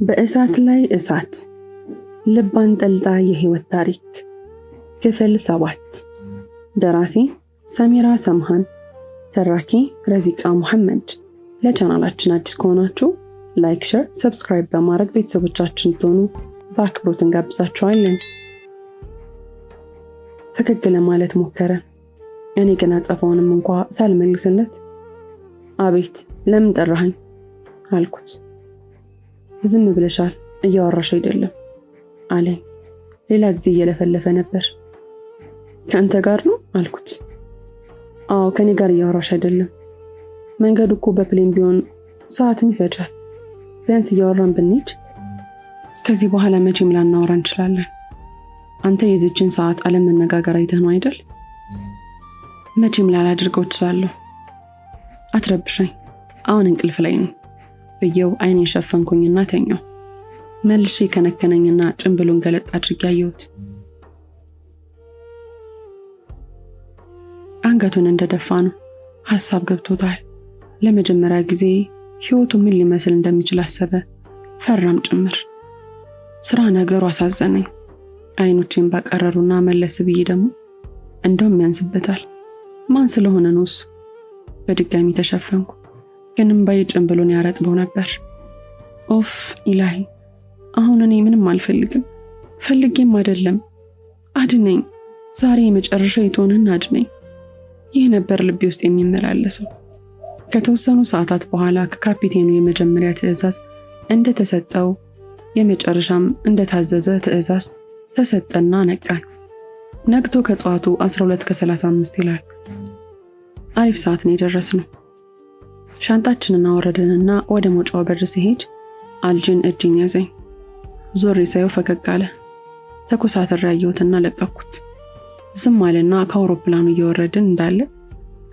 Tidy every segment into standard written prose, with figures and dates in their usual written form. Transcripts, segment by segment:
በእሳት ላይ እሳት ልብ አንጠልጣይ የህይወት ታሪክ ክፍል 7 ደራሲ ሰሚራ ሰምሃን ተራኪ ረዚቃ መሐመድ። ለቻናላችን አዲስ ከሆናችሁ ላይክ፣ ሼር፣ ሰብስክራይብ በማድረግ ቤተሰቦቻችን ትሆኑ በአክብሮት እንጋብዛችኋለን። ፈገግ ለማለት ሞከረ። እኔ ግን አጸፋውንም እንኳን ሳልመልስለት አቤት ለምን ጠራኸኝ አልኩት። ዝም ብለሻል እያወራሽ አይደለም አለኝ። ሌላ ጊዜ እየለፈለፈ ነበር። ከአንተ ጋር ነው አልኩት። አዎ ከኔ ጋር እያወራሽ አይደለም። መንገዱ እኮ በፕሌን ቢሆን ሰዓትም ይፈጃል። ቢያንስ እያወራን ብንሄድ ከዚህ በኋላ መቼም ላናወራ እንችላለን። አንተ የዚችን ሰዓት አለመነጋገር አይተህ ነው አይደል? መቼም ላላደርገው እችላለሁ። አትረብሸኝ፣ አሁን እንቅልፍ ላይ ነው ብዬው አይኔን ሸፈንኩኝና ተኛው። መልሼ ከነከነኝና ጭንብሉን ገለጥ አድርጌ አየሁት። አንገቱን እንደደፋ ነው። ሐሳብ ገብቶታል። ለመጀመሪያ ጊዜ ህይወቱ ምን ሊመስል እንደሚችል አሰበ። ፈራም ጭምር። ስራ ነገሩ አሳዘነኝ። አይኖቼን ባቀረሩና መለስ ብዬ ደግሞ እንደውም ያንስበታል። ማን ስለሆነ ነው እሱ? በድጋሚ ተሸፈንኩ። ግን እምባዬ ጭንብሉን ያረጥበው ነበር። ኦፍ ኢላሂ፣ አሁን እኔ ምንም አልፈልግም። ፈልጌም አይደለም። አድነኝ፣ ዛሬ የመጨረሻ ይቶንና አድነኝ። ይህ ነበር ልቤ ውስጥ የሚመላለሰው። ከተወሰኑ ሰዓታት በኋላ ከካፒቴኑ የመጀመሪያ ትዕዛዝ እንደተሰጠው የመጨረሻም እንደታዘዘ ትዕዛዝ ተሰጠና ነቃን። ነቅቶ ከጠዋቱ 12:35 ይላል። አሪፍ ሰዓት ነው የደረስነው። ሻንጣችንን አወረድንና ወደ መውጫው በር ሲሄድ አልጅን እጅን ያዘኝ። ዞሬ ሳየው ፈገግ አለ። ተኮሳትሬ ያየሁትና ለቀኩት። ዝም አለና ከአውሮፕላኑ እየወረድን እንዳለ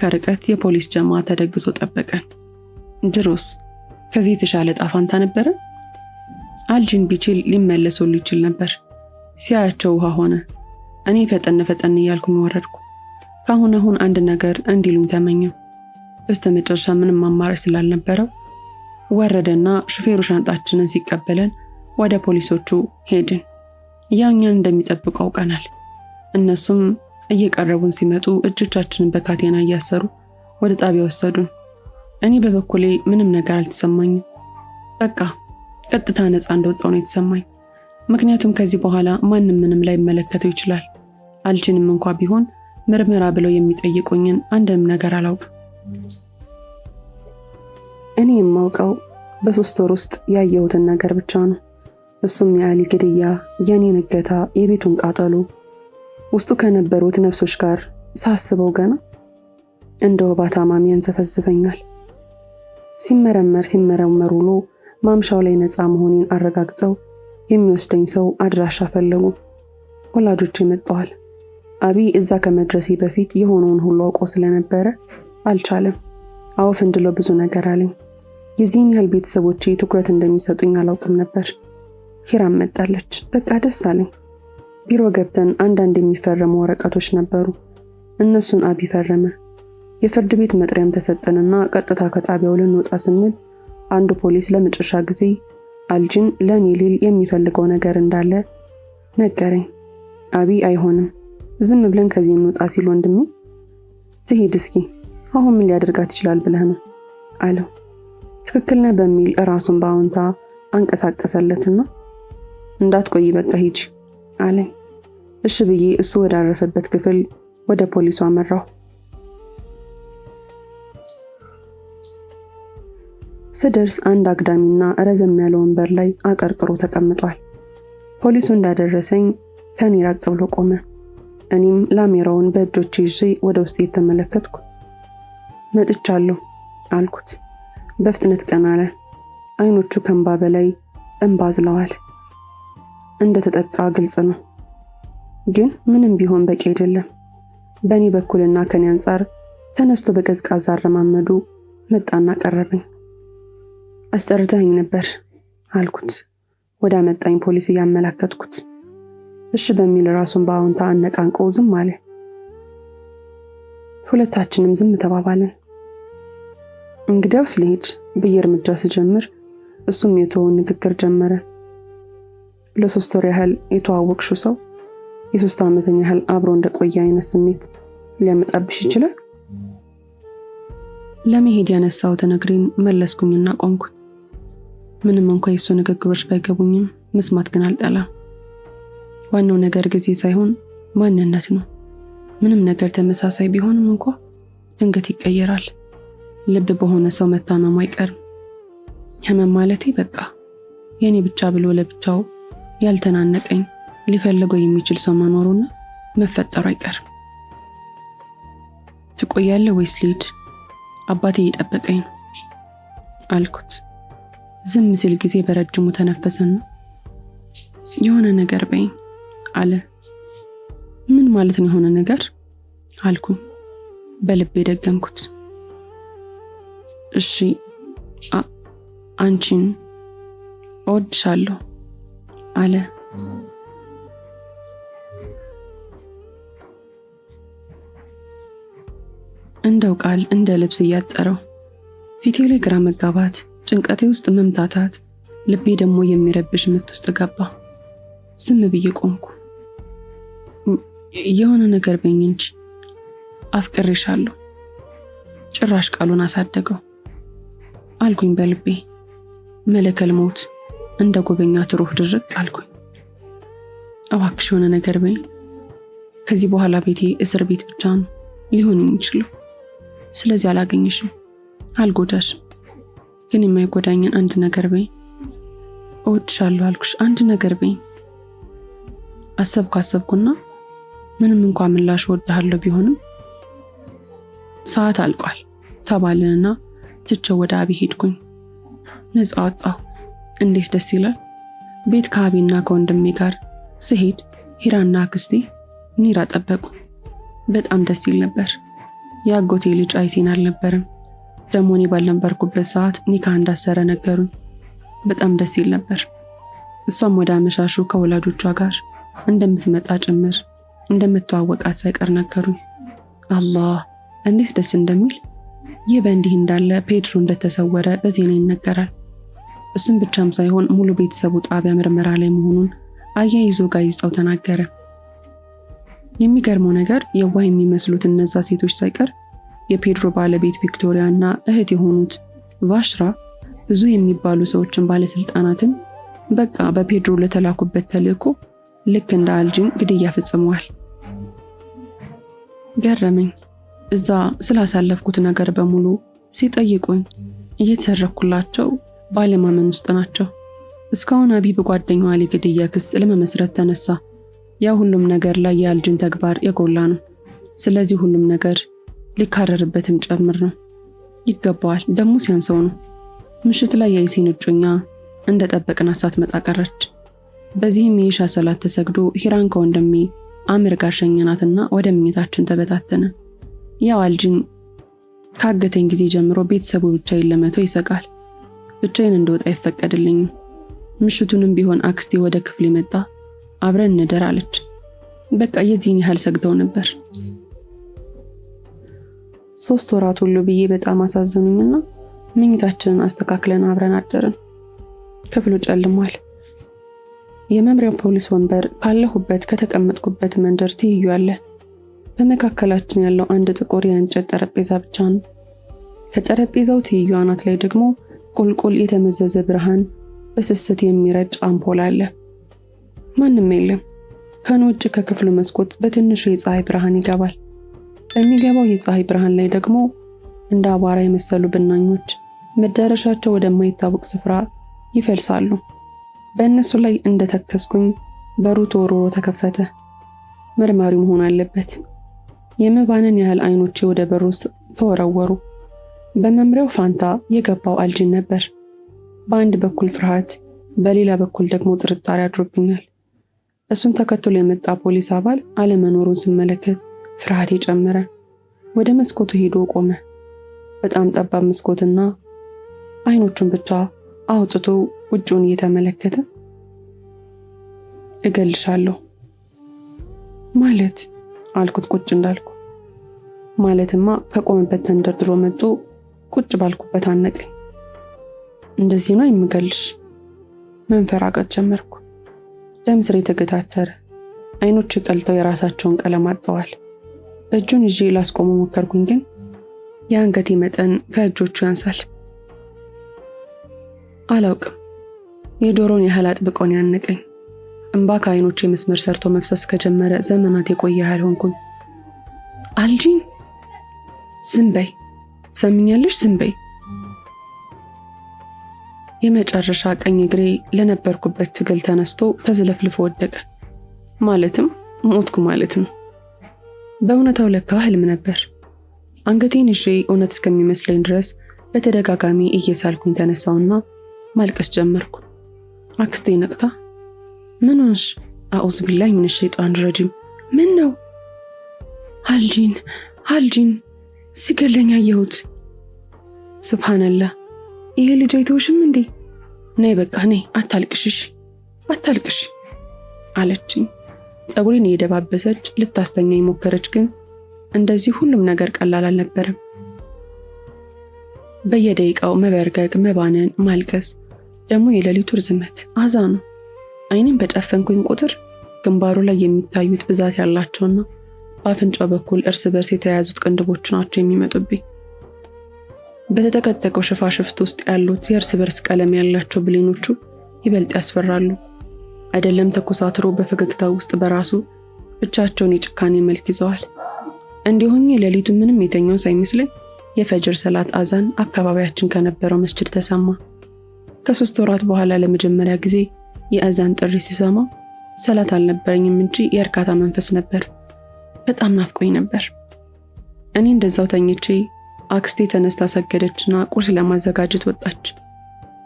ከርቀት የፖሊስ ጀማ ተደግሶ ጠበቀን። ድሮስ ከዚህ የተሻለ ጣፋንታ ነበረ? አልጅን ቢችል ሊመለሱልኝ ይችል ነበር። ሲያያቸው ውሃ ሆነ። እኔ ፈጠን እያልኩኝ ወረድኩ። አሁን አንድ ነገር እንዲሉኝ ተመኘው። በስተመጨረሻ ምንም አማራጭ ስላልነበረው ወረደና ሹፌሩ ሻንጣችንን ሲቀበለን ወደ ፖሊሶቹ ሄድን። ያኛን እንደሚጠብቁ አውቀናል። እነሱም እየቀረቡን ሲመጡ እጆቻችንን በካቴና እያሰሩ ወደ ጣቢያ ወሰዱን። እኔ በበኩሌ ምንም ነገር አልተሰማኝም። በቃ ቀጥታ ነፃ እንደወጣሁ ነው የተሰማኝ። ምክንያቱም ከዚህ በኋላ ማንም ምንም ላይ መለከተው ይችላል። አልጅንም እንኳን ቢሆን ምርመራ ብለው የሚጠይቁኝን አንድም ነገር አላውቅም። እኔ የማውቀው በ3 ወር ውስጥ ያየሁትን ነገር ብቻ ነው። እሱም የአሊ ግድያ፣ የኔን እገታ፣ የቤቱን ቃጠሎ። ውስጡ ከነበሩት ነፍሶች ጋር ሳስበው ገና እንደ ወባ ታማሚ ያንዘፈዝፈኛል። ሲመረመር ውሎ ማምሻው ላይ ነፃ መሆኔን አረጋግጠው የሚወስደኝ ሰው አድራሻ ፈለጉ። ወላጆቼ መጥተዋል። አቢ እዛ ከመድረሴ በፊት የሆነውን ሁሉ አውቆ ስለነበረ አልቻለም። አውፍ እንድለው ብዙ ነገር አለኝ። የዚህን ያህል ቤተሰቦቼ ትኩረት እንደሚሰጡኝ አላውቅም ነበር። ሂራም መጣለች። በቃ ደስ አለኝ። ቢሮ ገብተን አንዳንድ የሚፈረሙ ወረቀቶች ነበሩ። እነሱን አቢ ፈረመ። የፍርድ ቤት መጥሪያም ተሰጠንና ቀጥታ ከጣቢያው ልንወጣ ስንል አንዱ ፖሊስ ለመጨረሻ ጊዜ አልጅን ለኔ ሊል የሚፈልገው ነገር እንዳለ ነገረኝ። አቢ አይሆንም፣ ዝም ብለን ከዚህ እንውጣ ሲል ወንድሜ ትሄድ እስኪ አሁን ምን ሊያደርጋት ይችላል ብለህ ነው አለው። ትክክል ነህ በሚል ራሱን በአዎንታ አንቀሳቀሰለትና እንዳትቆይ በቃ ሂጂ አለኝ። እሺ ብዬ እሱ ወዳረፈበት ክፍል ወደ ፖሊሱ አመራሁ። ስደርስ አንድ አግዳሚና ረዘም ያለ ወንበር ላይ አቀርቅሮ ተቀምጧል። ፖሊሱ እንዳደረሰኝ ከኔ ራቅ ብሎ ቆመ። እኔም ላሜራውን በእጆቼ ይዤ ወደ ውስጥ እየተመለከትኩ መጥቻለሁ አልኩት። በፍጥነት ቀና አለ። አይኖቹ ከእንባ በላይ እንባ አዝለዋል። እንደተጠቃ ግልጽ ነው። ግን ምንም ቢሆን በቂ አይደለም። በእኔ በኩልና ከኔ አንጻር ተነስቶ በቀዝቃዛ አረማመዱ መጣና ቀረበኝ። አስጠርተኸኝ ነበር አልኩት። ወደ አመጣኝ ፖሊስ እያመላከትኩት እሺ በሚል ራሱን በአዎንታ አነቃንቆ ዝም አለ። ሁለታችንም ዝም ተባባልን። እንግዲያውስ ልሂድ ብዬ እርምጃ ስጀምር እሱም የተወውን ንግግር ጀመረ። ለ3 ወር ያህል የተዋወቅሽው ሰው የ3 ዓመተኛ ያህል አብሮ እንደቆየ አይነት ስሜት ሊያመጣብሽ ይችላል። ለመሄድ ያነሳሁትን እግሬን መለስኩኝና ቆምኩኝ። ምንም እንኳን የሱ ንግግሮች ባይገቡኝም መስማት ግን አልጠላም። ዋናው ነገር ጊዜ ሳይሆን ማንነት ነው። ምንም ነገር ተመሳሳይ ቢሆንም እንኳን ድንገት ይቀየራል። ልብ በሆነ ሰው መታመሙ አይቀርም። ህመም ማለቴ በቃ የኔ ብቻ ብሎ ለብቻው ያልተናነቀኝ ሊፈልገው የሚችል ሰው መኖሩና መፈጠሩ አይቀርም። ትቆያለህ ወይስ ልሂድ? አባቴ እየጠበቀኝ ነው አልኩት። ዝም ሲል ጊዜ በረጅሙ ተነፈሰና የሆነ ነገር በይኝ አለ። ምን ማለት ነው የሆነ ነገር አልኩኝ። በልቤ ደገምኩት። እሺ አንቺን እወድሻለሁ አለ። እንደው ቃል እንደ ልብስ እያጠረው ፊቴ ላይ ግራ መጋባት፣ ጭንቀቴ ውስጥ መምታታት፣ ልቤ ደግሞ የሚረብሽ ምት ውስጥ ገባ። ዝም ብዬ ቆምኩ። የሆነ ነገር በይኝ እንጂ አፍቅሬሻለሁ። ጭራሽ ቃሉን አሳደገው አልኩኝ በልቤ። መለከል ሞት እንደ ጎበኛት ሩህ ድርቅ አልኩኝ። እባክሽ የሆነ ነገር በይኝ። ከዚህ በኋላ ቤቴ እስር ቤት ብቻ ነው ሊሆን የሚችለው። ስለዚህ አላገኝሽም፣ አልጎዳሽም። ግን የማይጎዳኝን አንድ ነገር በይኝ። እወድሻለሁ አልኩሽ፣ አንድ ነገር በይኝ። አሰብኩና ምንም እንኳን ምላሽ እወድሃለሁ ቢሆንም ሰዓት አልቋል ተባልንና ትቼው ወደ አቢ ሄድኩኝ። ነፃ ወጣሁ። እንዴት ደስ ይላል። ቤት ከአቢና ከወንድሜ ጋር ስሄድ ሂራና አክስቴ ኒራ ጠበቁ። በጣም ደስ ይል ነበር። የአጎቴ ልጅ አይሲን አልነበረም። ደግሞ እኔ ባልነበርኩበት ሰዓት ኒካ እንዳሰረ ነገሩኝ። በጣም ደስ ይል ነበር። እሷም ወደ አመሻሹ ከወላጆቿ ጋር እንደምትመጣ ጭምር እንደምትዋወቃት ሳይቀር ነገሩኝ። አላህ እንዴት ደስ እንደሚል። ይህ በእንዲህ እንዳለ ፔድሮ እንደተሰወረ በዜና ይነገራል። እሱም ብቻም ሳይሆን ሙሉ ቤተሰቡ ጣቢያ ምርመራ ላይ መሆኑን አያይዞ ጋዜጣው ተናገረ። የሚገርመው ነገር የዋህ የሚመስሉት እነዛ ሴቶች ሳይቀር የፔድሮ ባለቤት ቪክቶሪያ እና እህት የሆኑት ቫሽራ ብዙ የሚባሉ ሰዎችን ባለስልጣናትን በቃ በፔድሮ ለተላኩበት ተልእኮ ልክ እንደ አልጂን ግድያ ፈጽመዋል። ገረመኝ። እዛ ስላሳለፍኩት ነገር በሙሉ ሲጠይቁኝ እየተሰረኩላቸው ባለማመን ውስጥ ናቸው። እስካሁን አቢ በጓደኛዋ ላይ ግድያ ክስ ለመመስረት ተነሳ። ያ ሁሉም ነገር ላይ የአልጂን ተግባር የጎላ ነው። ስለዚህ ሁሉም ነገር ሊካረርበትም ጨምር ነው። ይገባዋል፣ ደግሞ ሲያንሰው ነው። ምሽት ላይ የአይሲን እጮኛ እንደጠበቅናት ሳትመጣ ቀረች። በዚህም የኢሻ ሰላት ተሰግዶ ሂራን ከወንድሜ አምር ጋር ሸኘናትና ወደ ምኝታችን ተበታተነ። ያው አልጂን ካገተኝ ጊዜ ጀምሮ ቤተሰቡ ብቻዬን ለመተው ይሰጋል። ብቻዬን እንደወጣ አይፈቀድልኝም። ምሽቱንም ቢሆን አክስቴ ወደ ክፍል መጣ፣ አብረን እንደር አለች። በቃ የዚህን ያህል ሰግተው ነበር። 3 ወራት ሁሉ ብዬ በጣም አሳዘኑኝና ምኝታችንን አስተካክለን አብረን አደርን። ክፍሉ ጨልሟል። የመምሪያው ፖሊስ ወንበር ካለሁበት ከተቀመጥኩበት መንደር ትይዩ አለ። በመካከላችን ያለው አንድ ጥቁር የእንጨት ጠረጴዛ ብቻ ነው። ከጠረጴዛው ትይዩ አናት ላይ ደግሞ ቁልቁል የተመዘዘ ብርሃን በስስት የሚረጭ አምፖል አለ። ማንም የለም። ከውጭ ከክፍሉ መስኮት በትንሹ የፀሐይ ብርሃን ይገባል። በሚገባው የፀሐይ ብርሃን ላይ ደግሞ እንደ አቧራ የመሰሉ ብናኞች መዳረሻቸው ወደማይታወቅ ስፍራ ይፈልሳሉ። በእነሱ ላይ እንደተከስኩኝ በሩ ተወርውሮ ተከፈተ። መርማሪ መሆን አለበት። የመባነን ያህል አይኖቼ ወደ በሩ ተወረወሩ። በመምሪያው ፋንታ የገባው አልጂን ነበር። በአንድ በኩል ፍርሃት፣ በሌላ በኩል ደግሞ ጥርጣሬ አድሮብኛል። እሱን ተከትሎ የመጣ ፖሊስ አባል አለመኖሩን ስመለከት ፍርሃቴ ጨመረ። ወደ መስኮቱ ሄዶ ቆመ። በጣም ጠባብ መስኮትና አይኖቹን ብቻ አውጥቶ ውጭውን እየተመለከተ እገልሻለሁ ማለት አልኩት ቁጭ እንዳልኩ። ማለትማ ከቆመበት ተንደርድሮ መጥቶ ቁጭ ባልኩበት አነቀኝ። እንደዚህ ነው የምገልሽ። መንፈራገጥ ጀመርኩ። ደም ስሬ ተገታተረ። አይኖች ቀልተው የራሳቸውን ቀለም አጥተዋል። እጁን ይዤ ላስቆመው ሞከርኩኝ፣ ግን የአንገቴ መጠን ከእጆቹ ያንሳል። አላውቅም። የዶሮን ያህል አጥብቆን ያነቀኝ። እንባ ከአይኖቼ መስመር ሰርቶ መፍሰስ ከጀመረ ዘመናት የቆየ ያህል ሆንኩኝ። አልጂን፣ ዝም በይ! ሰምኛለሽ? ዝም በይ! የመጨረሻ ቀኝ እግሬ ለነበርኩበት ትግል ተነስቶ ተዝለፍልፎ ወደቀ። ማለትም ሞትኩ ማለት ነው። በእውነታው ለካ ህልም ነበር። አንገቴን ይዤ እውነት እስከሚመስለኝ ድረስ በተደጋጋሚ እየሳልኩኝ ተነሳውና ማልቀስ ጀመርኩ። አክስቴ ነቅታ ምን ሆንሽ? አዑዝ ቢላሂ ሚነ ሸይጣን ረጂም። ምን ነው? አልጂን ሲገለኝ አየሁት። ሱብሃንአላህ፣ ይሄ ልጅ አይተውሽም እንዴ? ነይ በቃ ነይ፣ አታልቅሽሽ አለችኝ። ፀጉሬን እየደባበሰች ልታስተኛኝ ሞከረች፣ ግን እንደዚህ ሁሉም ነገር ቀላል አልነበረም። በየደቂቃው መበርገግ፣ መባነን፣ ማልቀስ፣ ደግሞ የሌሊቱ ርዝመት፣ አዛኑ። አይኔን በጨፈንኩኝ ቁጥር ግንባሩ ላይ የሚታዩት ብዛት ያላቸውና በአፍንጫው በኩል እርስ በርስ የተያያዙት ቅንድቦች ናቸው የሚመጡብኝ። በተጠቀጠቀው ሽፋሽፍት ውስጥ ያሉት የእርስ በርስ ቀለም ያላቸው ብሌኖቹ ይበልጥ ያስፈራሉ። አይደለም ተኮሳትሮ በፈገግታ ውስጥ በራሱ ብቻቸውን የጭካኔ መልክ ይዘዋል። እንዲሆኝ ሌሊቱ ምንም የተኛው ሳይመስለኝ የፈጅር ሰላት አዛን አካባቢያችን ከነበረው መስጂድ ተሰማ። ከ3 ወራት በኋላ ለመጀመሪያ ጊዜ የአዛን ጥሪ ሲሰማ ሰላት አልነበረኝም እንጂ የእርካታ መንፈስ ነበር። በጣም ናፍቆኝ ነበር። እኔ እንደዛው ተኝቼ አክስቴ ተነስታ ሰገደችና ቁርስ ለማዘጋጀት ወጣች።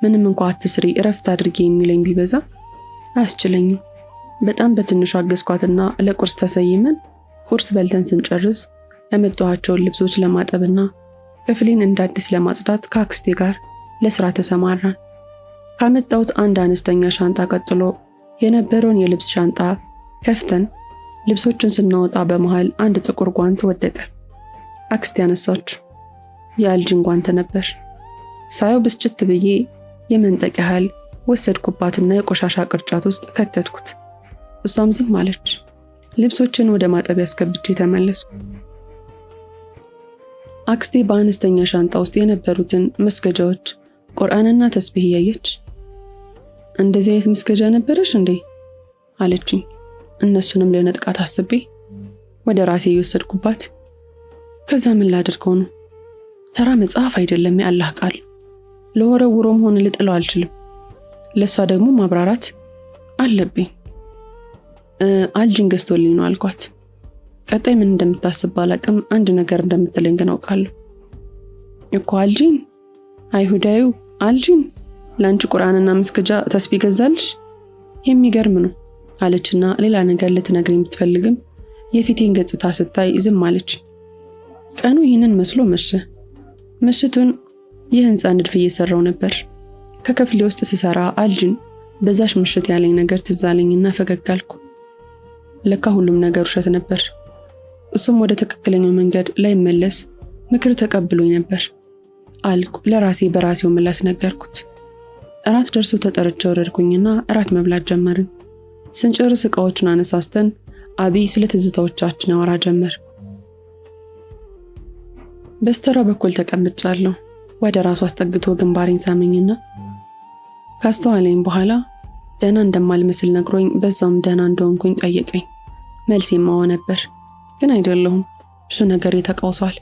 ምንም እንኳን አትስሪ እረፍት አድርጌ የሚለኝ ቢበዛ አያስችለኝም። በጣም በትንሹ አገዝኳትና ለቁርስ ተሰይመን ቁርስ በልተን ስንጨርስ ያመጣኋቸውን ልብሶች ለማጠብና ክፍሌን እንደ አዲስ ለማጽዳት ከአክስቴ ጋር ለስራ ተሰማራን። ካመጣሁት አንድ አነስተኛ ሻንጣ ቀጥሎ የነበረውን የልብስ ሻንጣ ከፍተን ልብሶችን ስናወጣ በመሃል አንድ ጥቁር ጓንት ወደቀ። አክስቴ ያነሳችው የአልጂን ጓንት ነበር። ሳየው ብስጭት ብዬ የመንጠቅ ያህል ወሰድኩባትና የቆሻሻ ቅርጫት ውስጥ ከተትኩት። እሷም ዝም አለች። ልብሶችን ወደ ማጠቢያ አስገብቼ ተመለስኩ። አክስቴ በአነስተኛ ሻንጣ ውስጥ የነበሩትን መስገጃዎች፣ ቁርአንና ተስቢህ እያየች እንደዚህ አይነት መስገጃ ነበረሽ እንዴ አለችኝ። እነሱንም ለነጥቃት አስቤ ወደ ራሴ እየወሰድኩባት ከዛ ምን ላድርገው ነው? ተራ መጽሐፍ አይደለም፣ የአላህ ቃል። ለወረውሮም ሆነ ልጥለው አልችልም። ለሷ ደግሞ ማብራራት አለብኝ። አልጂን ገዝቶልኝ ነው አልኳት። ቀጣይ ምን እንደምታስብ ባላቅም አንድ ነገር እንደምትለኝ ግን አውቃለሁ እኮ። አልጂን አይሁዳዩ አልጂን ላንቺ ቁርአንና መስገጃ ተስቢህ ገዛልሽ? የሚገርም ነው አለችና ሌላ ነገር ልትነግረኝ ብትፈልግም የፊቴን ገጽታ ስታይ ዝም አለች። ቀኑ ይህንን መስሎ መሸ። ምሽቱን የህንፃ ንድፍ እየሰራው ነበር። ከክፍሌ ውስጥ ስሰራ አልጂን በዛሽ ምሽት ያለኝ ነገር ትዝ አለኝና ፈገግ አልኩ። ለካ ሁሉም ነገር ውሸት ነበር። እሱም ወደ ትክክለኛው መንገድ ላይመለስ ምክር ተቀብሎኝ ነበር አልኩ ለራሴ በራሴው ምላስ ነገርኩት። እራት ደርሶ ተጠርቼ ወረድኩኝና እራት መብላት ጀመርን። ስንጨርስ ዕቃዎችን አነሳስተን አቢ ስለ ትዝታዎቻችን ያወራ ጀመር። በስተራ በኩል ተቀምጫለሁ። ወደ ራሱ አስጠግቶ ግንባሬን ሳመኝና ካስተዋለኝ በኋላ ደህና እንደማልመስል ነግሮኝ በዛውም ደህና እንደሆንኩኝ ጠየቀኝ። መልሴም አዎ ነበር፣ ግን አይደለሁም። ብዙ ነገር ተቃውሷል።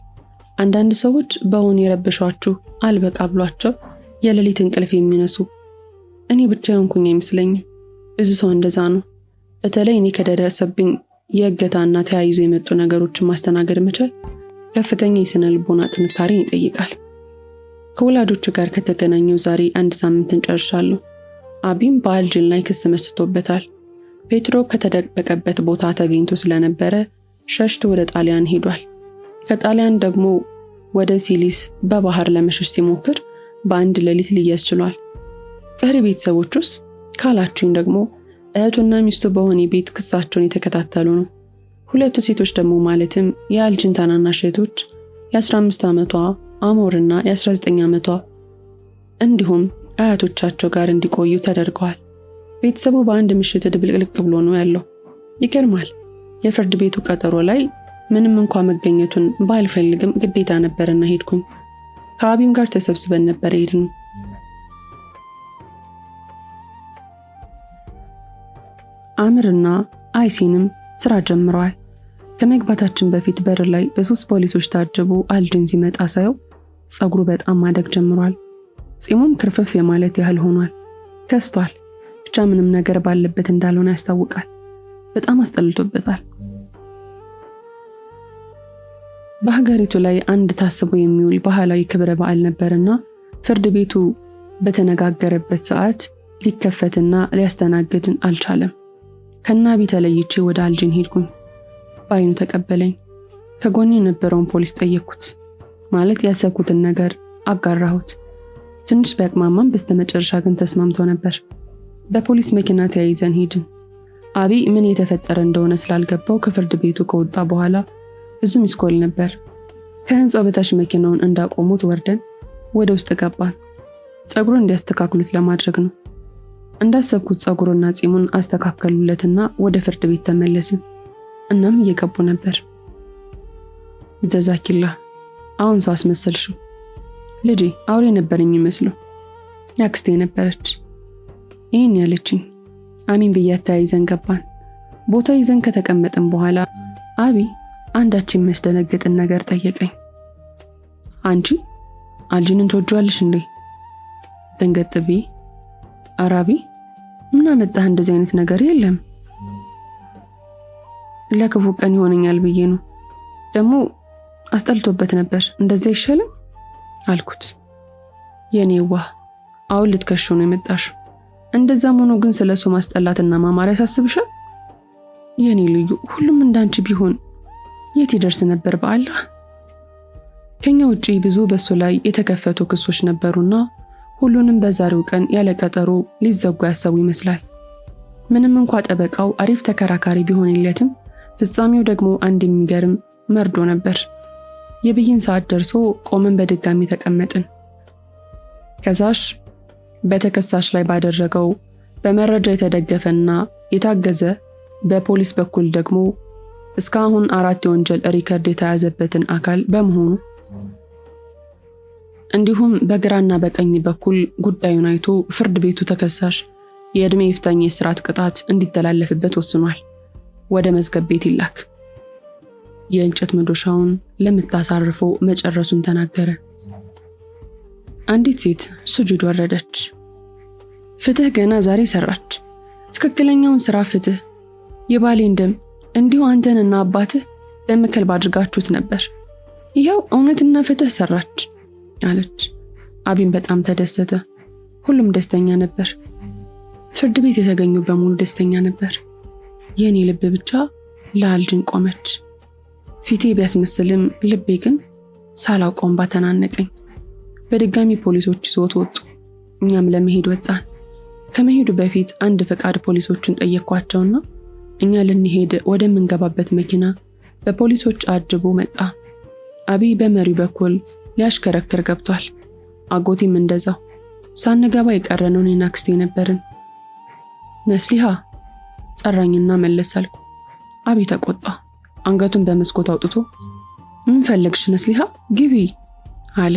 አንዳንድ ሰዎች በሆነ የረበሿችሁ አልበቃ ብሏቸው የሌሊት እንቅልፍ የሚነሱ፣ እኔ ብቻ የሆንኩኝ አይመስለኝም። ብዙ ሰው እንደዛ ነው። በተለይ እኔ ከደረሰብኝ የእገታና ተያይዞ የመጡ ነገሮችን ማስተናገድ መቻል ከፍተኛ የስነ ልቦና ጥንካሬን ይጠይቃል። ከወላጆቹ ጋር ከተገናኘው ዛሬ 1 ሳምንትን ጨርሻለሁ። አቢም በአልጂን ላይ ክስ መስርቶበታል። ፔትሮ ከተደበቀበት ቦታ ተገኝቶ ስለነበረ ሸሽቶ ወደ ጣሊያን ሄዷል። ከጣሊያን ደግሞ ወደ ሲሊስ በባህር ለመሸሽ ሲሞክር በአንድ ሌሊት ሊያዝ ችሏል። ቀሪ ቤተሰቦቹስ ካላችሁኝ ደግሞ እህቱና ሚስቱ በሆነ ቤት ክሳቸውን የተከታተሉ ነው። ሁለቱ ሴቶች ደግሞ ማለትም የአልጂን ታናናሽ እህቶች የ15 ዓመቷ አሞርና የ19 ዓመቷ እንዲሁም አያቶቻቸው ጋር እንዲቆዩ ተደርገዋል። ቤተሰቡ በአንድ ምሽት ድብልቅልቅ ብሎ ነው ያለው። ይገርማል። የፍርድ ቤቱ ቀጠሮ ላይ ምንም እንኳን መገኘቱን ባልፈልግም ግዴታ ነበርና ሄድኩኝ። ከአቢም ጋር ተሰብስበን ነበር ሄድን። አምርና አይሲንም ስራ ጀምረዋል። ከመግባታችን በፊት በር ላይ በ3 ፖሊሶች ታጅቦ አልጅን ሲመጣ ሳየው ጸጉሩ በጣም ማደግ ጀምሯል። ጺሙም ክርፍፍ የማለት ያህል ሆኗል። ከስቷል። ብቻ ምንም ነገር ባለበት እንዳልሆነ ያስታውቃል። በጣም አስጠልቶበታል። በሀገሪቱ ላይ አንድ ታስቦ የሚውል ባህላዊ ክብረ በዓል ነበርና ፍርድ ቤቱ በተነጋገረበት ሰዓት ሊከፈትና ሊያስተናግድን አልቻለም። ከናቢ ተለይቼ ወደ አልጅን ሄድኩኝ። በአይኑ ተቀበለኝ። ከጎኔ የነበረውን ፖሊስ ጠየቅኩት። ማለት ያሰብኩትን ነገር አጋራሁት። ትንሽ ቢያቅማማም በስተመጨረሻ ግን ተስማምቶ ነበር። በፖሊስ መኪና ተያይዘን ሄድን። አቢ ምን የተፈጠረ እንደሆነ ስላልገባው ከፍርድ ቤቱ ከወጣ በኋላ ብዙ ሚስኮል ነበር። ከህንጻው በታች መኪናውን እንዳቆሙት ወርደን ወደ ውስጥ ገባን። ጸጉሩን እንዲያስተካክሉት ለማድረግ ነው። እንዳሰብኩት ጸጉሩና ጺሙን አስተካከሉለትና ወደ ፍርድ ቤት ተመለስን። እናም እየገቡ ነበር። ጀዛኪላ፣ አሁን ሰው አስመሰልሽው። ልጄ አውሬ ነበር የሚመስለው። ያክስቴ ነበረች ይህን ያለችኝ። አሚን ብያት ተያይዘን ገባን። ቦታ ይዘን ከተቀመጥን በኋላ አቢ አንዳች የሚያስደነግጥን ነገር ጠየቀኝ። አንቺ አልጅንን ትወጂዋለሽ እንዴ? ደንገጥ ብዬ አራቢ ምን አመጣህ? እንደዚህ አይነት ነገር የለም። ለክፉ ቀን ይሆነኛል ብዬ ነው። ደግሞ አስጠልቶበት ነበር። እንደዛ ይሻልም አልኩት። የኔዋ አሁን ልትከሹ ነው የመጣሽው። እንደዛም ሆኖ ግን ስለሱ ማስጠላትና ማማር ያሳስብሻል? የኔ ልዩ ሁሉም እንዳንቺ ቢሆን የት ይደርስ ነበር? በአላህ ከኛ ውጪ ብዙ በሱ ላይ የተከፈቱ ክሶች ነበሩና ሁሉንም በዛሬው ቀን ያለ ቀጠሮ ሊዘጉ ያሰቡ ይመስላል። ምንም እንኳን ጠበቃው አሪፍ ተከራካሪ ቢሆንለትም ፍጻሜው ደግሞ አንድ የሚገርም መርዶ ነበር። የብይን ሰዓት ደርሶ ቆመን በድጋሚ ተቀመጥን። ከዛሽ በተከሳሽ ላይ ባደረገው በመረጃ የተደገፈና የታገዘ በፖሊስ በኩል ደግሞ እስካሁን 4 የወንጀል ሪከርድ የተያዘበትን አካል በመሆኑ እንዲሁም በግራና በቀኝ በኩል ጉዳዩን አይቶ ፍርድ ቤቱ ተከሳሽ የዕድሜ ይፍታኝ የስራት ቅጣት እንዲተላለፍበት ወስኗል። ወደ መዝገብ ቤት ይላክ። የእንጨት መዶሻውን ለምታሳርፈው መጨረሱን ተናገረ። አንዲት ሴት ሱጁድ ወረደች። ፍትህ ገና ዛሬ ሰራች። ትክክለኛውን ስራ ፍትህ። የባሌን ደም እንዲሁ አንተንና አባትህ ደም ከልብ አድርጋችሁት ነበር። ይኸው እውነትና ፍትህ ሰራች አለች። አቢን በጣም ተደሰተ። ሁሉም ደስተኛ ነበር። ፍርድ ቤት የተገኙ በሙሉ ደስተኛ ነበር። የኔ ልብ ብቻ ለአልጅን ቆመች። ፊቴ ቢያስመስልም ልቤ ግን ሳላውቀውም ባተናነቀኝ። በድጋሚ ፖሊሶች ይዘውት ወጡ። እኛም ለመሄድ ወጣን። ከመሄዱ በፊት አንድ ፈቃድ ፖሊሶችን ጠየቅኳቸውና እኛ ልንሄድ ወደምንገባበት መኪና በፖሊሶች አጅቦ መጣ። አቢ በመሪው በኩል ሊያሽከረክር ገብቷል። አጎቴም እንደዛው። ሳንገባ የቀረነው እኔና አክስቴ ነበርን። ነስሊሃ ጠራኝና መለስ አልኩ። አቢ ተቆጣ። አንገቱን በመስኮት አውጥቶ ምን ፈለግሽ ነስሊሃ? ግቢ አለ።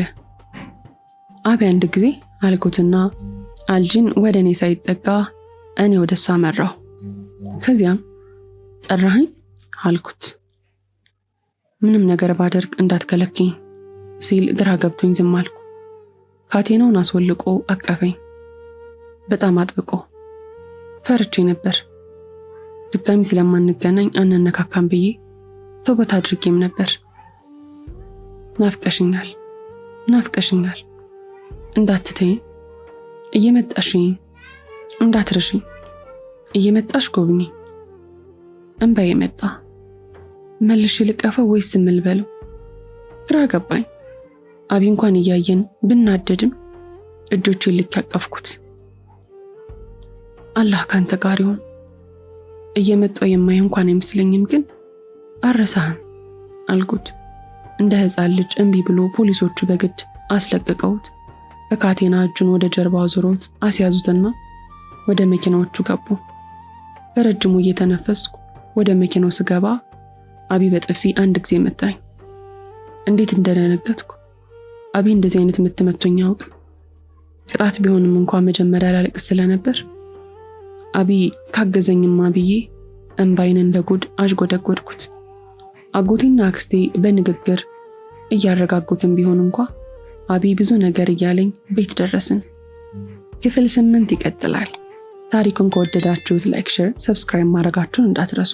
አቢ አንድ ጊዜ አልኩትና አልጅን ወደ እኔ ሳይጠጋ እኔ ወደ እሷ መራሁ። ከዚያም ጠራኸኝ አልኩት። ምንም ነገር ባደርግ እንዳትከለክኝ ሲል ግራ ገብቶኝ ዝም አልኩ። ካቴናውን አስወልቆ አቀፈኝ በጣም አጥብቆ። ፈርቼ ነበር። ድጋሚ ስለማንገናኝ አንነካካም ብዬ ተውበት አድርጌም ነበር። ናፍቀሽኛል እንዳትተኝ እየመጣሽኝ እንዳትረሽኝ እየመጣሽ ጎብኝ። እንባዬ መጣ። መልሽ ልቀፈው ወይስ ዝም ልበለው? ግራ ገባኝ። አቢ እንኳን እያየን ብናደድም እጆቼን ልክ ያቀፍኩት። አላህ ካንተ ጋር ይሁን። እየመጣው የማይ እንኳን አይመስለኝም፣ ግን አረሳህም አልኩት። እንደ ሕፃን ልጅ እምቢ ብሎ ፖሊሶቹ በግድ አስለቀቀውት በካቴና እጁን ወደ ጀርባው ዞሮት አስያዙትና ወደ መኪናዎቹ ገቡ። በረጅሙ እየተነፈስኩ ወደ መኪናው ስገባ አቢ በጥፊ አንድ ጊዜ መታኝ። እንዴት እንደደነገጥኩ! አቢ እንደዚህ አይነት ምት መቶኝ አያውቅም። ቅጣት ቢሆንም እንኳን መጀመሪያ ላለቅስ ስለነበር አቢ ካገዘኝማ ብዬ እንባይን እንደ ጉድ አዥጎደጎድኩት። አጎቴና አክስቴ በንግግር እያረጋጉትም ቢሆን እንኳን አቢ ብዙ ነገር እያለኝ ቤት ደረስን። ክፍል 8 ይቀጥላል። ታሪኩን ከወደዳችሁት ላይክ፣ ሼር፣ ሰብስክራይብ ማድረጋችሁን እንዳትረሱ።